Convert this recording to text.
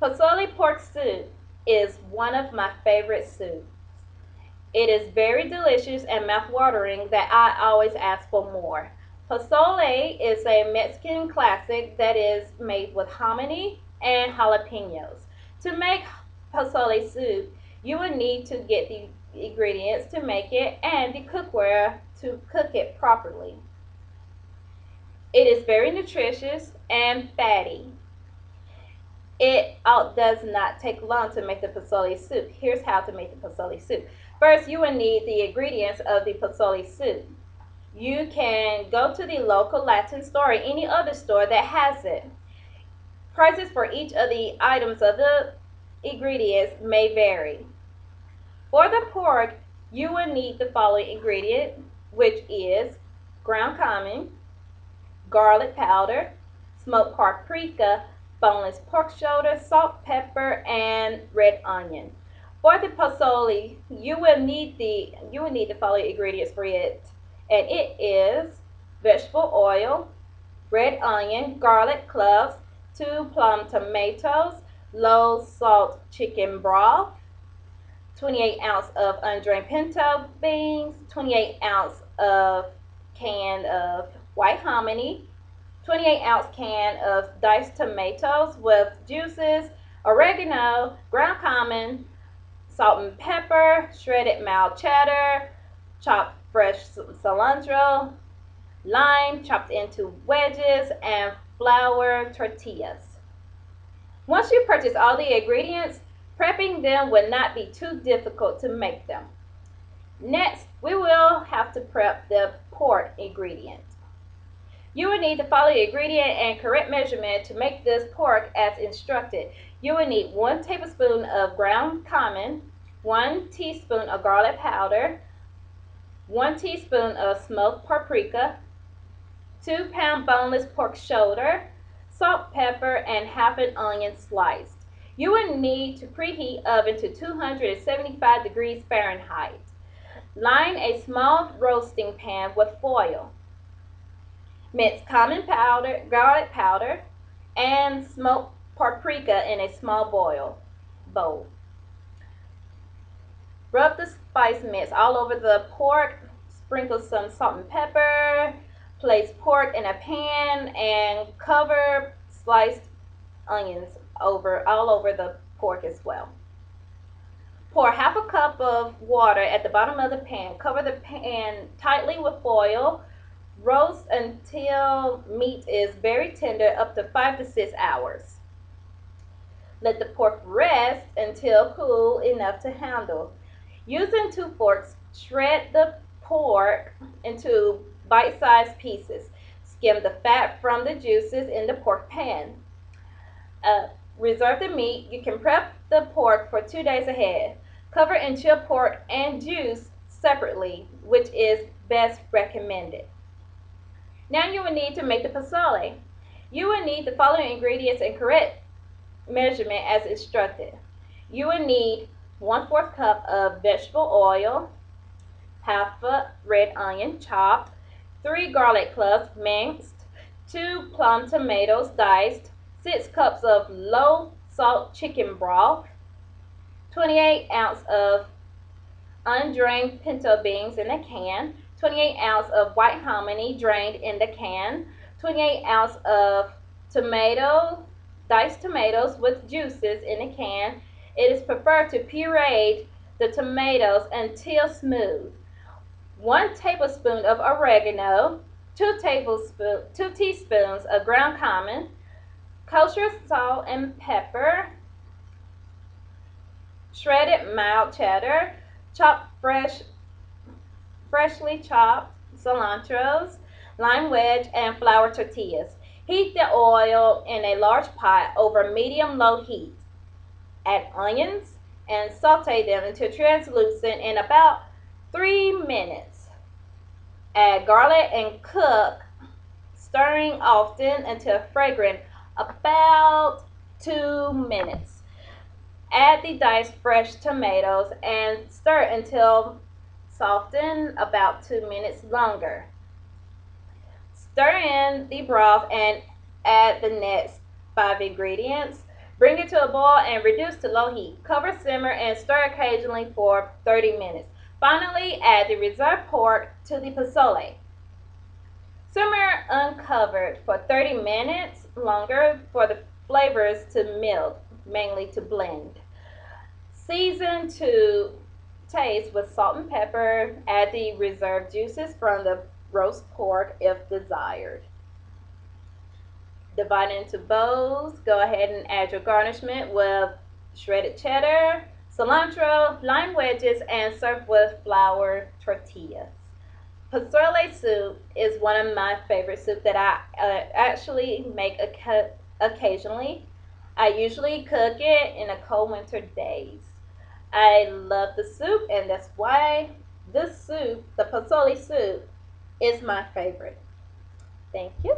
Posole pork soup is one of my favorite soups. It is very delicious and mouth-watering that I always ask for more. Posole is a Mexican classic that is made with hominy and jalapenos. To make posole soup, you will need to get the ingredients to make it and the cookware to cook it properly. It is very nutritious and fatty. It does not take long to make the posole soup. Here's how to make the posole soup. First, you will need the ingredients of the posole soup. You can go to the local Latin store or any other store that has it. Prices for each of the items of the ingredients may vary. For the pork, you will need the following ingredient, which is ground cumin, garlic powder, smoked paprika, boneless pork shoulder, salt, pepper, and red onion. For the posole, you will need the following ingredients for it, and it is vegetable oil, red onion, garlic cloves, 2 plum tomatoes, low salt chicken broth, 28 ounce of undrained pinto beans, 28 ounce of can of white hominy, 28-ounce can of diced tomatoes with juices, oregano, ground cumin, salt and pepper, shredded mild cheddar, chopped fresh cilantro, lime chopped into wedges, and flour tortillas. Once you purchase all the ingredients, prepping them will not be too difficult to make them. Next, we will have to prep the pork ingredient. You will need to follow the ingredient and correct measurement to make this pork as instructed. You will need 1 tablespoon of ground cumin, 1 teaspoon of garlic powder, 1 teaspoon of smoked paprika, 2-pound boneless pork shoulder, salt, pepper, and half an onion sliced. You will need to preheat oven to 275 degrees Fahrenheit. Line a small roasting pan with foil. Mix cumin powder, garlic powder, and smoked paprika in a small bowl. Rub the spice mix all over the pork, sprinkle some salt and pepper, place pork in a pan, and cover sliced onions all over the pork as well. Pour half a cup of water at the bottom of the pan. Cover the pan tightly with foil. Roast until meat is very tender, up to 5 to 6 hours. Let the pork rest until cool enough to handle. Using 2 forks, shred the pork into bite-sized pieces. Skim the fat from the juices in the pork pan. Reserve the meat. You can prep the pork for 2 days ahead. Cover and chill pork and juice separately, which is best recommended. Now you will need to make the posole. You will need the following ingredients in correct measurement as instructed. You will need 1/4 cup of vegetable oil, half a red onion chopped, 3 garlic cloves minced, 2 plum tomatoes diced, 6 cups of low salt chicken broth, 28 ounce of undrained pinto beans in a can, 28 ounce of white hominy drained in the can, 28 ounce of diced tomatoes with juices in a can. It is preferred to puree the tomatoes until smooth. 1 tablespoon of oregano, 2 teaspoons of ground cumin, kosher salt and pepper, shredded mild cheddar, chopped freshly chopped cilantros, lime wedge, and flour tortillas. Heat the oil in a large pot over medium-low heat. Add onions and saute them until translucent in about 3 minutes. Add garlic and cook, stirring often until fragrant, about 2 minutes. Add the diced fresh tomatoes and stir until soften, about 2 minutes longer. Stir in the broth and add the next 5 ingredients. Bring it to a boil and reduce to low heat. Cover, simmer, and stir occasionally for 30 minutes. Finally, add the reserved pork to the posole. Simmer uncovered for 30 minutes longer for the flavors to meld, mainly to blend. Season to taste with salt and pepper. Add the reserved juices from the roast pork if desired. Divide into bowls. Go ahead and add your garnishment with shredded cheddar, cilantro, lime wedges, and serve with flour tortillas. Posole soup is one of my favorite soup that I actually make occasionally. I usually cook it in the cold winter days. I love the soup, and that's why this soup, the posole soup, is my favorite. Thank you.